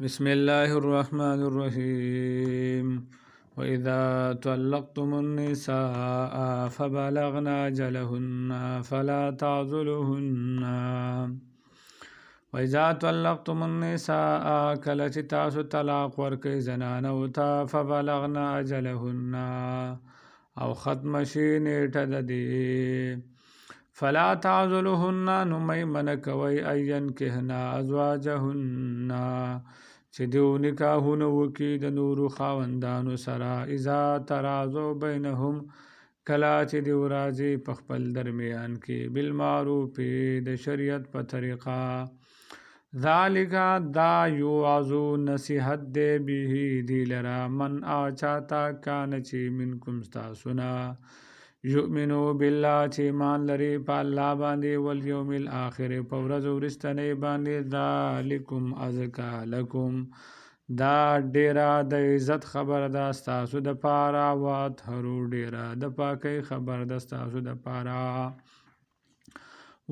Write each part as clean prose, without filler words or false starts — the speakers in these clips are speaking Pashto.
بسم الله الرحمن الرحيم وإذا طلقتم النساء فبلغن أجلهن فلا تعضلوهن وإذا طلقتم النساء کله چې تاسو طلاق ورکړئ زنانو ته فبلغن أجلهن او ختم شي نیټه د دې فلا تعضلوهن نو مې منع کوئ ان ينکحن ازواجهن چې دیو نکاحونه وکړي د نورو خاوندانو سره اذا تراضوا بینهم کله چې دیو راځي په خپل درمیان کې بالمعروف د شریعت په طریقه ذالک دا یوعظو نصیحت دی به دی لرا من آچاتا کان چې منکم ستاسونا یؤمنو بالله چې ایمان لري په الله باندې والیوم الاخر په ورځ وروستنۍ باندې ذالکم ازکا لکم دا ډیره د عزت خبر ده ستاسو د پاره واطهرو ډیره د پاکۍ خبر ده ستاسو د پاره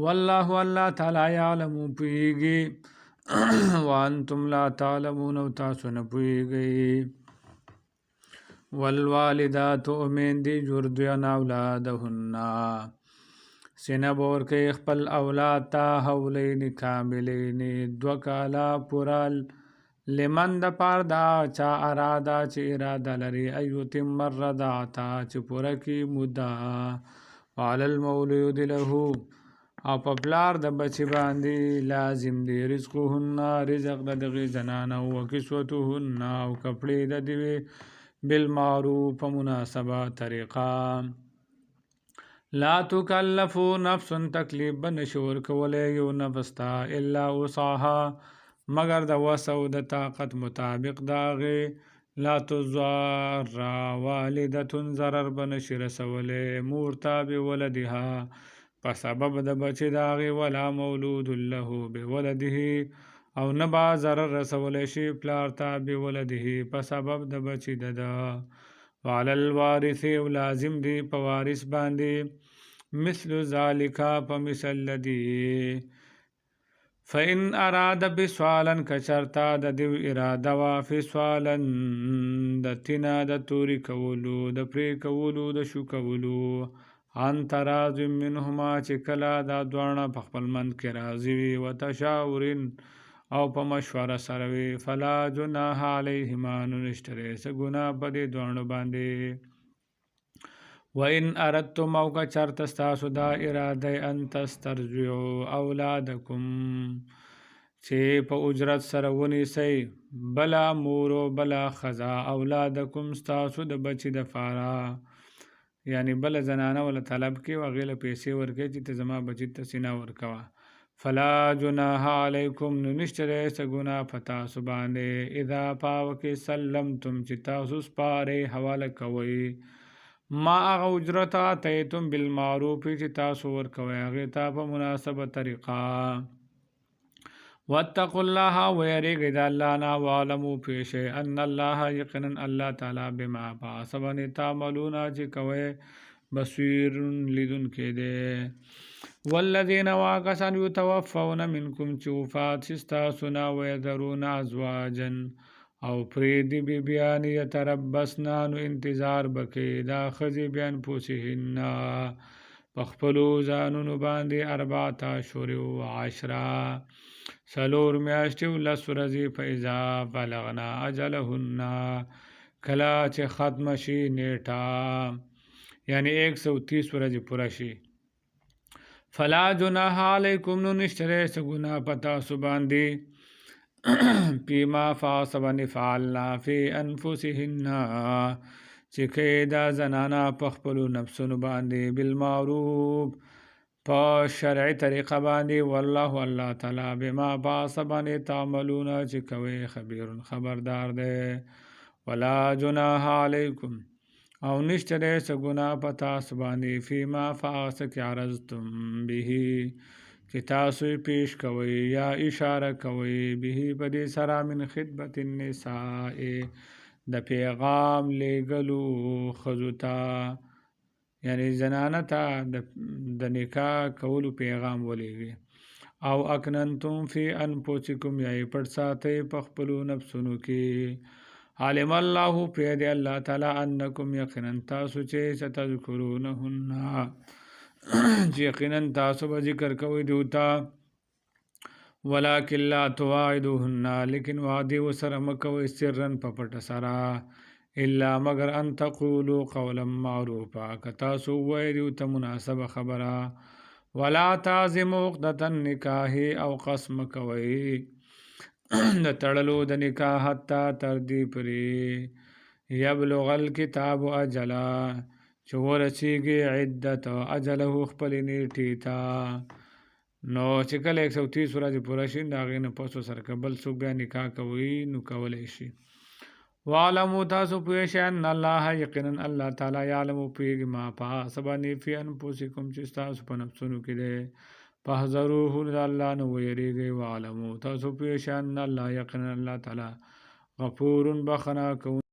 والله الله تعالی یعلم پوهیږي وانتم لا تعلمون او تاسو نه پوهیږئ والوالدات امیندې جردین اولادهن سینه به ورکوي خپل اولاد ته حولین کاملین 2 کاله پوره لمن د پاره دا چا اراده چې اراده لري ایتم الرضاعة چې پوره کړي موده وعلى المولود له او په پلار د بچی باندې لازم دی رزقهن رزق د دغې زنانه او کسوتهن او کپړې د دوی بالمعروف په مناسبه طریقه لا تکلفو نفس تکلیف بنشي ورکولی یو نفس ته الا وسعها مگر د وس او د طاقت مطابق د هغې لا تضار والدة ضرر بنشي رسولی مور ته بولدها په سبب د بچی د هغې ولا مولود له بولده او نه به ضرر رسولی شي پلار ته بولده په سبب د بچی د ده وعلى الوارث او لازم دی په وارث باندې مثل ذالک په مثل لدی فإن اراد بسوالا کچرتا د دیو اراده وا فسوالا د تینا د توری کولو د پری کولو د شو کولو ان تراض منهما چې کله دا دوانه په خپل منځ کې راضي وي وتشاور او په مشوره سره وي فلا جناح علیهما نو نشته څه ګناه په دې دوانو باندې وان اردتم او که چرته ستاسو دا اراده ان تسترضعوا اولادکم چې په اجرت سره ونیسئ بلا مور او بلا ښځه اولادکم ستاسو د بچي دپاره یعنی بل زنانه ولا طلب کې هغې له پیسې ورکوي چې ته زما بچي ته سینه ورکوه فلا جناح علیکم نو نشته دی څه ګناه په تاسو باندې اذا پاو کې سلمتم چې تاسو سپارې حواله کوئ ما هغه اجرت اتیتم بالمعروف چې تاسو ورکوئ هغې ته په مناسبه طریقه واتقوا الله ويریږئ د الله نه واعلموا پیښئ ان الله یقینا الله تعالی بما پاسبن تعملون چې کوئ بصیر لیدونکی دی والذین واکسان یتوفون منکم چې وفات شي ستاسو نه ویذرون ازواجا او پریدي بیبیان یتربصن نو انتظار بکې دا ښځې بیا انفسهن په خپلو ځانونو باندې 4 اشهر و 10 څلور میاشتې او 10 ورځې فاذا بلغنا اجلهن کله چې ختمه شي نیټه یعنی 130 ورځې پوره شي فلا جناح علیکم نو نشته دی څه ګناه په تاسو باندې پیما فاسبن فعلنا فی انفسهن چې کوي دا زنانا په خپلو نفسونو باندې بالمعروف په شرعي طریقه باندې والله الله تعالی بما پاسبن تعملون چې کوي خبیر خبردار دی ولا جناح علیکم او نشته دی څه ګناه په تاسو باندې فیما فاس کې عرضتم به چې تاسو پیش کوئ یا اشاره کوئ به په دې سره من خدمت النساء د پیغام لیږلو ښځو ته یعنی زنانه ته د نکاح کولو پیغام ولیږي او اکننتم فی انفسکم یا پټ ساتئ په خپلو نفسونو کې علم الله پید الله تعالی انکم یقینا تاسو چې ستذکرونهن چې یقینا تاسو به ذکر کوئ دوتا ولکن لا تواعدوهن لیکن وعده وسره مکوئ سرا په پټه سره الا مگر ان تقولوا قولا معروفا که تاسو ووایئ دوی ته مناسبه خبره ولا تعزموا عقدة النکاح او قسم کوئ د تړلو د نکاح حتی تر دې پورې یبلغ الکتاب اجلا چې ورسیږي عدت اجله خپلې نیټې ته نو چې کله 130 ورځې پوره شي د هغې نه پس ورسره که بل څوک بیا نکاح کوي نو کولی شي واعلموا تاسو پوه شئ ان الله یقینا الله تعالی یعلم پوهېږي ما په هغه باندې فی انفسکم چې ستاسو په نفسونو کې دی فاحذروه د الله نه ویریږئ واعلموا تاسو پوه شئ ان الله یقینا الله تعالی غفور بخښنه کوونکی